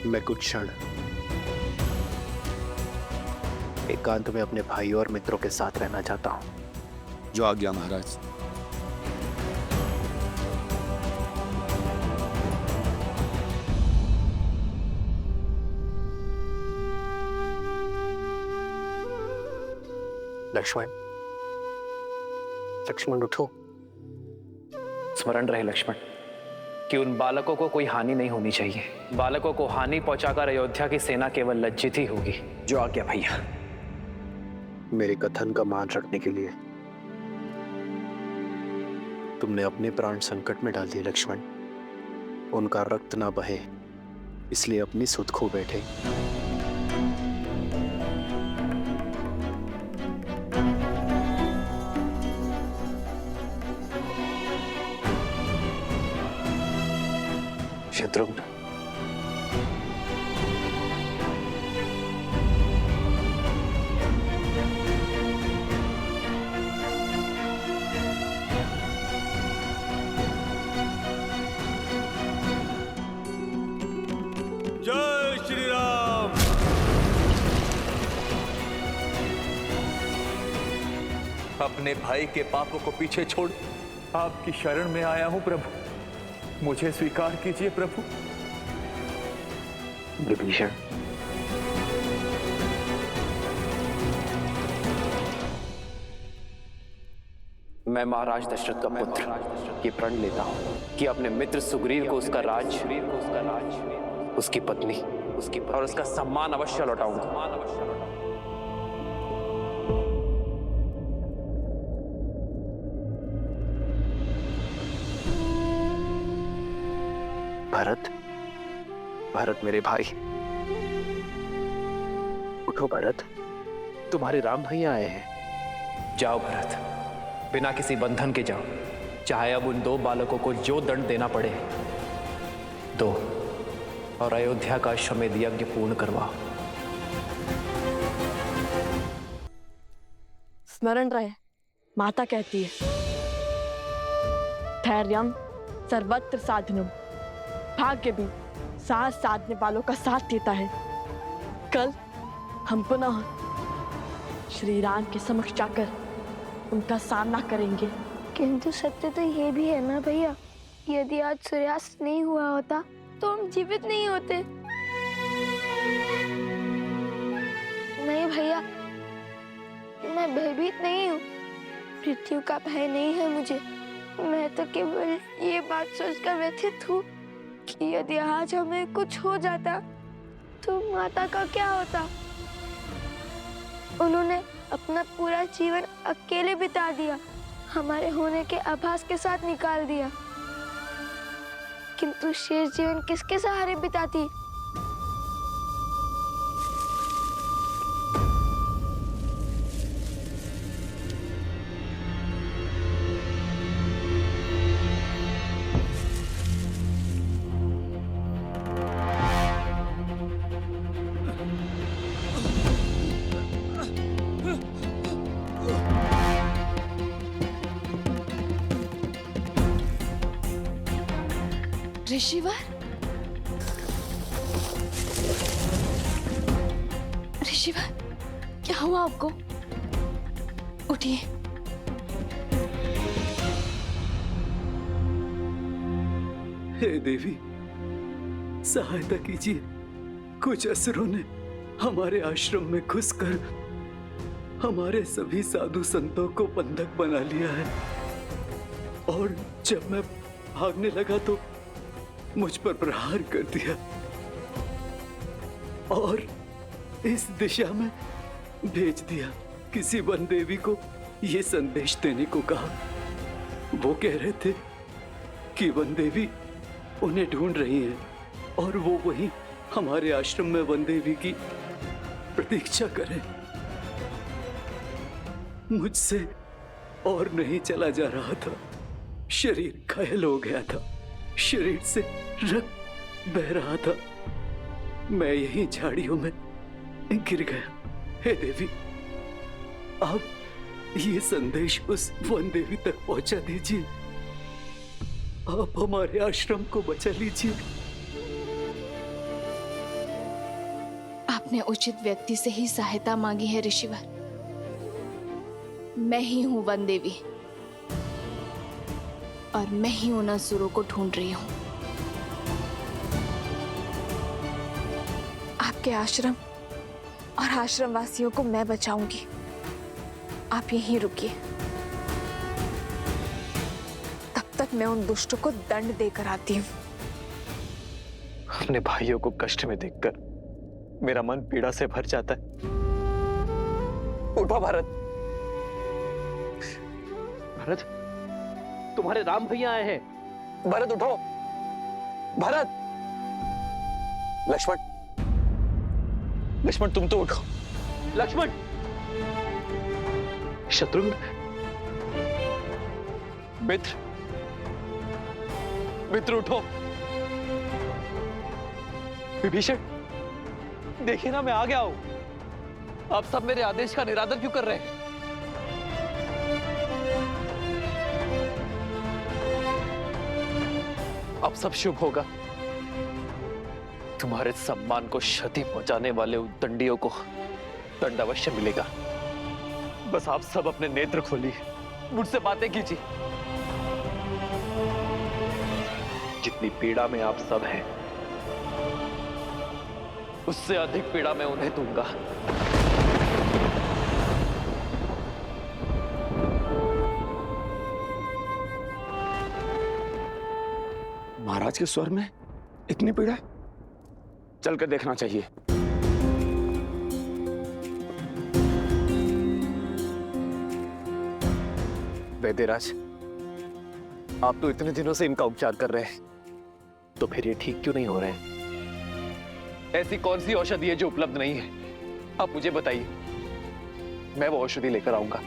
मैं कुछ क्षण एकांत में अपने भाइयों और मित्रों के साथ रहना चाहता हूं। जो आज्ञा महाराज। लक्ष्मण, लक्ष्मण उठो। स्मरण रहे लक्ष्मण कि उन बालकों को कोई हानि नहीं होनी चाहिए। बालकों को हानि पहुंचाकर अयोध्या की सेना केवल लज्जित ही होगी। जो आज्ञा भैया। मेरे कथन का मान रखने के लिए तुमने अपने प्राण संकट में डाल दिए लक्ष्मण। उनका रक्त ना बहे इसलिए अपनी सुध खो बैठे। शत्रुघ्न, जय श्री राम। अपने भाई के पापों को पीछे छोड़ आपकी शरण में आया हूं प्रभु, मुझे स्वीकार कीजिए प्रभु। विभीषण, मैं महाराज दशरथ का पुत्र ये प्रण लेता हूं कि अपने मित्र सुग्रीव को उसका राज, उसकी पत्नी और उसका सम्मान अवश्य लौटाऊंगा। भरत, भरत मेरे भाई, उठो भरत, तुम्हारे राम भैया आए हैं। जाओ भरत, बिना किसी बंधन के जाओ। चाहे अब उन 2 बालकों को जो दंड देना पड़े दो, और अयोध्या का अश्वमेध यज्ञ पूर्ण करवाओ। स्मरण रहे, माता कहती है, धैर्यम सर्वत्र साधनम। भाग्य भी साथ साधने वालों का साथ देता है। कल हम पुनः श्री राम के समक्ष जाकर उनका सामना करेंगे। किंतु सत्य तो ये भी है ना भैया, यदि आज सूर्यास्त नहीं हुआ होता तो हम जीवित नहीं होते। नहीं भैया, मैं भयभीत नहीं हूँ, मृत्यु का भय नहीं है मुझे। मैं तो केवल ये बात सोचकर व्यथित हूँ कि यदि आज हमें कुछ हो जाता तो माता का क्या होता। उन्होंने अपना पूरा जीवन अकेले बिता दिया, हमारे होने के आभास के साथ निकाल दिया, किंतु शेष जीवन किसके सहारे बिताती। ऋषिवर, ऋषिवर, क्या हुआ आपको? उठिए। हे देवी, सहायता कीजिए। कुछ असुरों ने हमारे आश्रम में घुसकर हमारे सभी साधु संतों को बंधक बना लिया है, और जब मैं भागने लगा तो मुझ पर प्रहार कर दिया और इस दिशा में भेज दिया। किसी वन देवी को यह संदेश देने को कहा। वो कह रहे थे कि वन देवी उन्हें ढूंढ रही हैं और वो वहीं हमारे आश्रम में वन देवी की प्रतीक्षा करें। मुझसे और नहीं चला जा रहा था, शरीर घायल हो गया था, शरीर से रक्त बह रहा था, मैं यही झाड़ियों में गिर गया। हे देवी, आप ये संदेश उस वन देवी तक पहुंचा दीजिए। आप हमारे आश्रम को बचा लीजिए। आपने उचित व्यक्ति से ही सहायता मांगी है ऋषिवर। मैं ही हूं वन देवी और मैं ही उन असुरों को ढूंढ रही हूं। आपके आश्रम और आश्रम वासियों को मैं बचाऊंगी। आप यहीं रुकिए, तब तक मैं उन दुष्टों को दंड देकर आती हूँ। अपने भाइयों को कष्ट में देखकर मेरा मन पीड़ा से भर जाता है। उठो भरत। भरत, तुम्हारे राम भैया आए हैं। भरत उठो। भरत। लक्ष्मण, लक्ष्मण तुम तो उठो। लक्ष्मण। शत्रुघ्न। मित्र, मित्र उठो। विभीषण, देखिए ना, मैं आ गया हूं। आप सब मेरे आदेश का निरादर क्यों कर रहे हैं? अब सब शुभ होगा। तुम्हारे सम्मान को क्षति पहुंचाने वाले उद्दंडियों को दंड अवश्य मिलेगा। बस आप सब अपने नेत्र खोलिए, मुझसे बातें कीजिए। जितनी पीड़ा में आप सब हैं, उससे अधिक पीड़ा मैं उन्हें दूंगा। महाराज के स्वर में इतनी पीड़ा, चलकर देखना चाहिए। वैद्यराज, आप तो इतने दिनों से इनका उपचार कर रहे हैं, तो फिर ये ठीक क्यों नहीं हो रहे हैं? ऐसी कौन सी औषधि है जो उपलब्ध नहीं है? आप मुझे बताइए, मैं वो औषधि लेकर आऊंगा।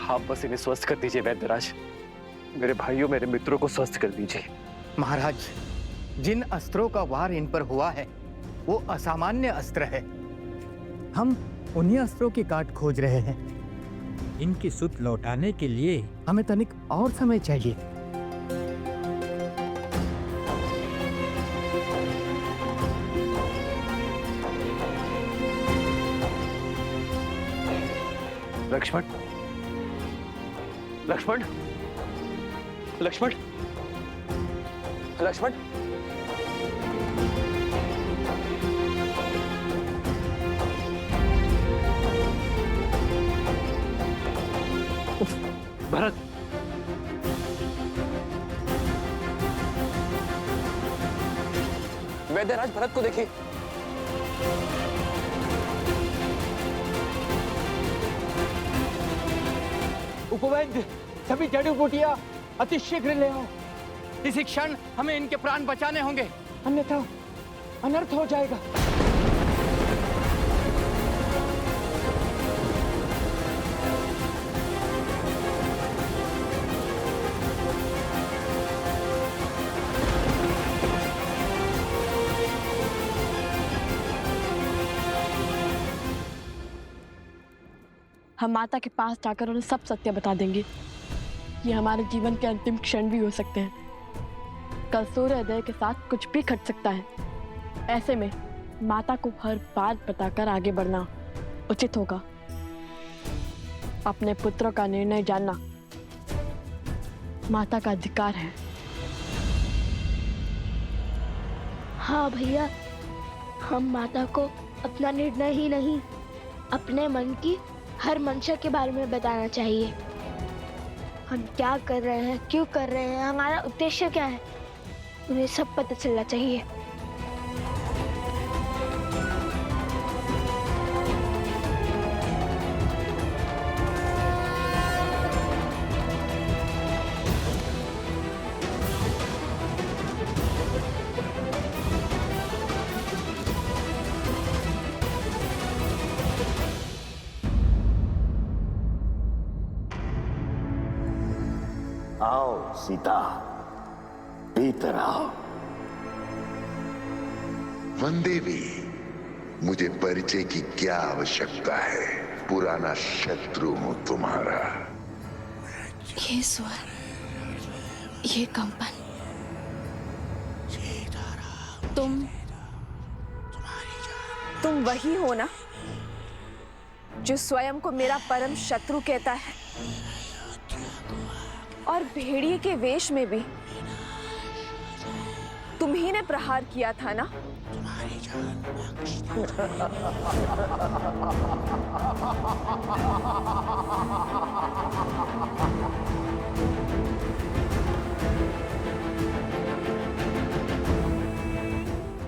आप बस इन्हें स्वस्थ कर दीजिए वैद्यराज। मेरे भाइयों, मेरे मित्रों को स्वस्थ कर दीजिए। महाराज, जिन अस्त्रों का वार इन पर हुआ है वो असामान्य अस्त्र है। हम उन्हीं अस्त्रों की काट खोज रहे हैं। इनकी सुध लौटाने के लिए हमें तनिक और समय चाहिए। लक्ष्मण, लक्ष्मण, लक्ष्मण, लक्ष्मण। भरत, वैद्यराज भरत को देखिए। उपवैद्य, सभी जड़ी बूटियां अतिशीघ्र ले आओ। इसी क्षण हमें इनके प्राण बचाने होंगे, अन्यथा अनर्थ हो जाएगा। हम माता के पास जाकर उन्हें सब सत्य बता देंगे। ये हमारे जीवन के अंतिम क्षण भी हो सकते हैं। कल सूर्योदय के साथ कुछ भी घट सकता है। ऐसे में माता को हर बात बताकर आगे बढ़ना उचित होगा। अपने पुत्रों का निर्णय जानना माता का अधिकार है। हाँ भैया, हम माता को अपना निर्णय ही नहीं, अपने मन की हर मंशा के बारे में बताना चाहिए। हम क्या कर रहे हैं, क्यों कर रहे हैं, हमारा उद्देश्य क्या है, उन्हें सब पता चलना चाहिए। आओ सीता, भीतर आओ। वनदेवी, मुझे परिचय की क्या आवश्यकता है? पुराना शत्रु हूं तुम्हारा। ये स्वर, ये कंपन, तुम तुम वही हो ना जो स्वयं को मेरा परम शत्रु कहता है, और भेड़िए के वेश में भी तुम ही ने प्रहार किया था ना?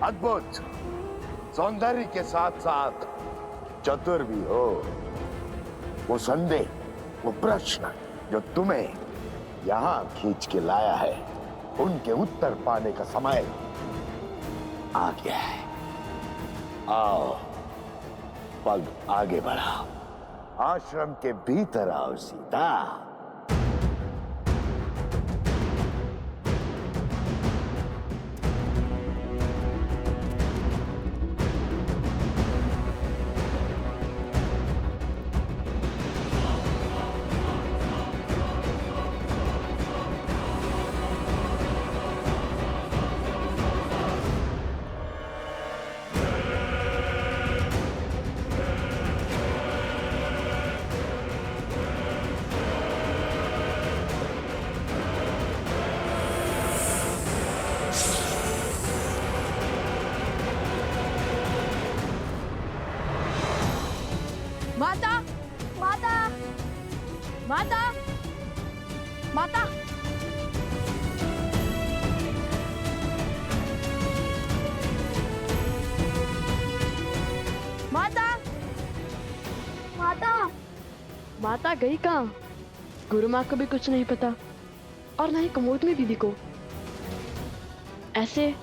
अद्भुत सौंदर्य के साथ साथ चतुर भी हो। वो संदेह, वो प्रश्न जो तुम्हें यहां खींच के लाया है, उनके उत्तर पाने का समय आ गया है। आओ, पग आगे बढ़ाओ, आश्रम के भीतर आओ सीता। माता, माता, माता, माता। माता, माता, माता गई कहाँ? गुरु माँ को भी कुछ नहीं पता और ना ही कुमुद में दीदी को। ऐसे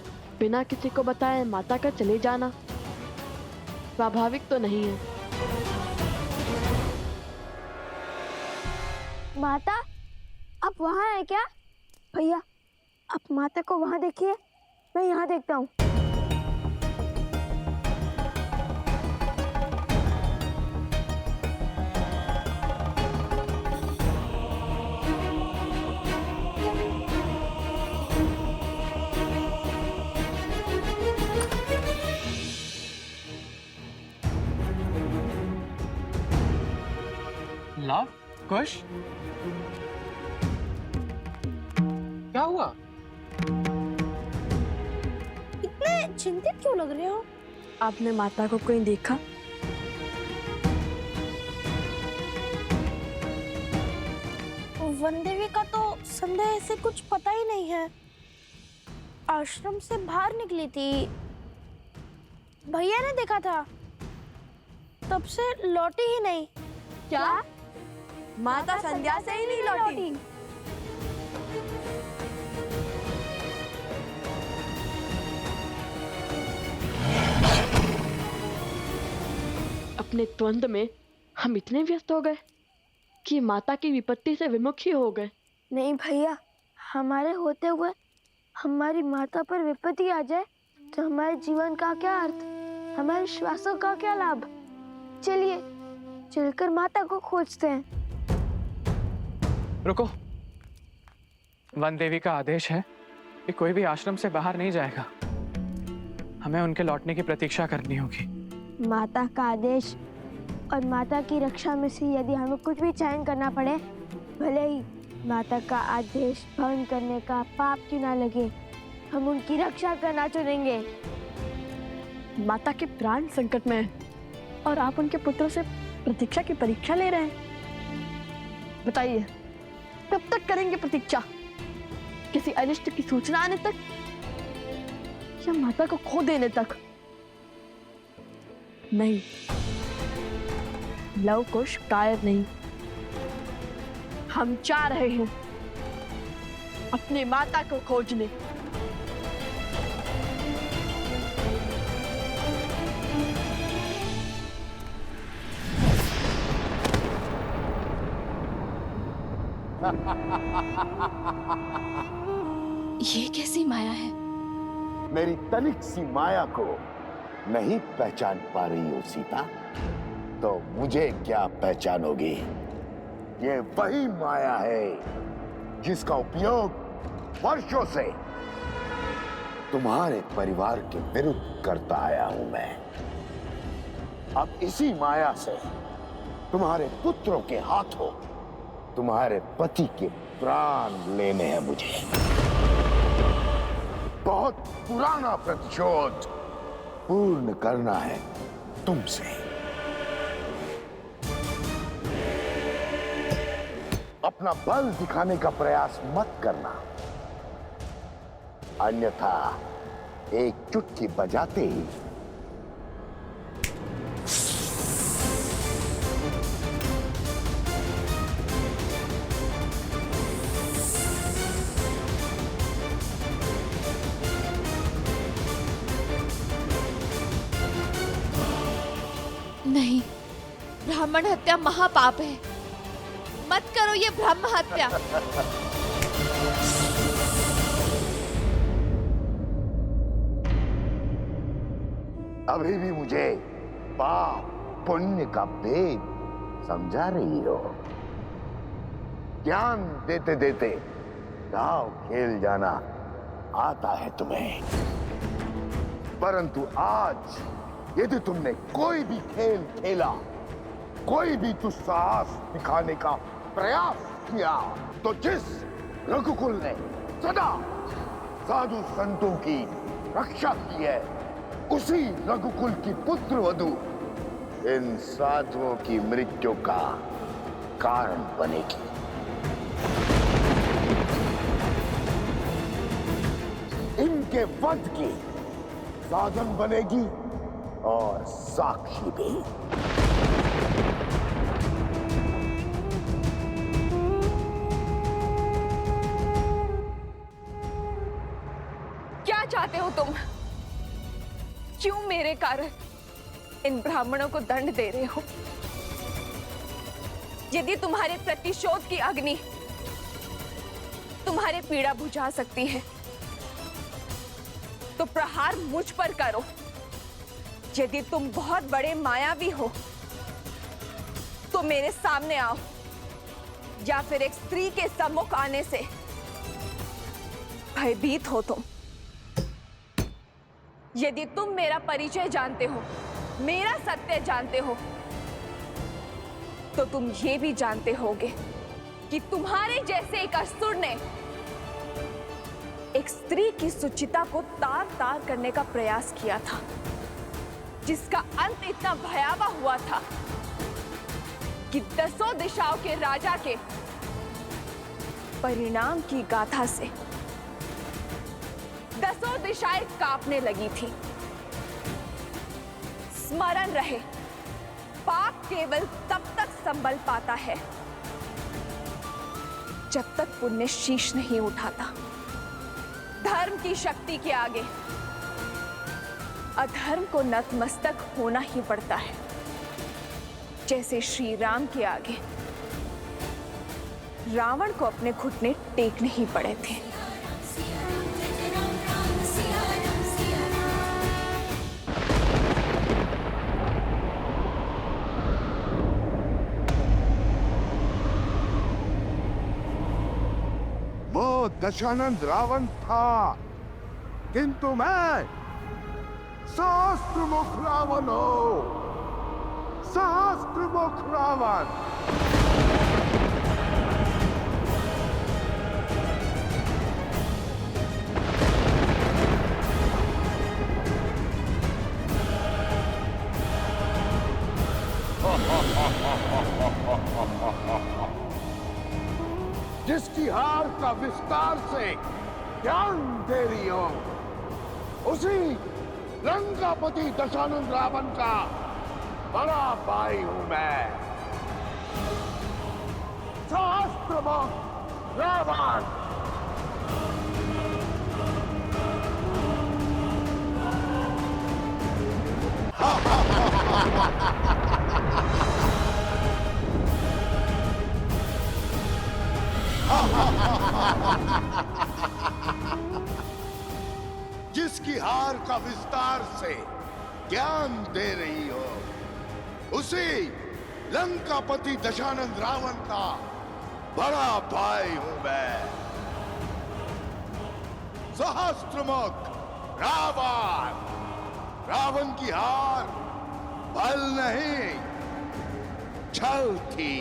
बिना किसी को बताए माता का चले जाना स्वाभाविक तो नहीं है। माता, आप वहाँ हैं क्या? भैया, आप माता को वहाँ देखिए, मैं यहाँ देखता हूँ। लव, कुश, क्या हुआ? इतने चिंतित क्यों लग रहे हो? आपने माता को कोई देखा? वनदेवी का तो संदेह से कुछ पता ही नहीं है। आश्रम से बाहर निकली थी, भैया ने देखा था, तब से लौटी ही नहीं। क्या? माता संध्या से ही नहीं लौटी? अपने द्वंद में हम इतने व्यस्त हो गए कि माता की विपत्ति से विमुख ही हो गए। नहीं भैया, हमारे होते हुए हमारी माता पर विपत्ति आ जाए तो हमारे जीवन का क्या अर्थ, हमारे श्वासों का क्या लाभ? चलिए चलकर माता को खोजते हैं। रुको, वन देवी का आदेश है कि कोई भी आश्रम से बाहर नहीं जाएगा। हमें उनके लौटने की प्रतीक्षा करनी होगी। माता का आदेश और माता की रक्षा में से यदि हमें कुछ भी चयन करना पड़े, भले ही माता का आदेश भंग करने का पाप क्यों ना लगे, हम उनकी रक्षा करना चुनेंगे। माता के प्राण संकट में है और आप उनके पुत्र से प्रतीक्षा की परीक्षा ले रहे हैं। बताइए, कब तक करेंगे प्रतीक्षा? किसी अनिष्ट की सूचना आने तक या माता को खो देने तक? नहीं, लव कुश कायर नहीं। हम जा रहे हैं अपने माता को खोजने। ये कैसी माया है? मेरी तनिक सी माया को नहीं पहचान पा रही हो सीता, तो मुझे क्या पहचानोगी? ये वही माया है जिसका उपयोग वर्षों से तुम्हारे परिवार के विरुद्ध करता आया हूं मैं। अब इसी माया से तुम्हारे पुत्रों के हाथों तुम्हारे पति के प्राण लेने हैं मुझे। बहुत पुराना प्रतिशोध पूर्ण करना है तुमसे। अपना बल दिखाने का प्रयास मत करना, अन्यथा एक चुटकी बजाते ही नहीं, ब्राह्मण हत्या महापाप है। मत करो ये ब्रह्म हत्या। अभी भी मुझे पाप पुण्य का भेद समझा रही हो। ज्ञान देते देते दाव खेल जाना आता है तुम्हें, परंतु आज यदि तुमने कोई भी खेल खेला, कोई भी दुस्साहस दिखाने का प्रयास किया, तो जिस रघुकुल ने सदा साधु संतों की रक्षा की है, उसी रघुकुल की पुत्र वधू इन साधुओं की मृत्यु का कारण बनेगी। इनके वध की साधन बनेगी और साक्षी भी। क्या चाहते हो तुम? क्यों मेरे कारण इन ब्राह्मणों को दंड दे रहे हो? यदि तुम्हारे प्रतिशोध की अग्नि तुम्हारे पीड़ा बुझा सकती है, तो प्रहार मुझ पर करो। यदि तुम बहुत बड़े मायावी हो, तो मेरे सामने आओ, या फिर एक स्त्री के सम्मुख आने से भयभीत हो तुम। यदि तुम मेरा परिचय जानते हो, मेरा सत्य जानते हो, तो तुम ये भी जानते होगे कि तुम्हारे जैसे एक असुर ने एक स्त्री की सुचिता को तार तार करने का प्रयास किया था, जिसका अंत इतना भयावह हुआ था कि 10 दिशाओं के राजा के परिणाम की गाथा से 10 दिशाएं कांपने लगी थी। स्मरण रहे, पाप केवल तब तक संभल पाता है जब तक पुण्य शीश नहीं उठाता। धर्म की शक्ति के आगे अधर्म को नतमस्तक होना ही पड़ता है, जैसे श्री राम के आगे रावण को अपने घुटने टेकने ही पड़े थे। वो दशानंद रावण था, किंतु मैं सहस्त्रमुख रावण हूं। सहस्त्रमुख रावण। जिसकी हार का विस्तार से ज्ञान दे रही हो, उसी लंकापति दशानंद रावण का बड़ा भाई हूं मैं। सहस्त्रमुख रावण। जिसकी हार का विस्तार से ज्ञान दे रही हो, उसी लंकापति दशानंद रावण का बड़ा भाई हूं मैं। सहस्त्रमुख रावण। रावण की हार बल नहीं, छल थी।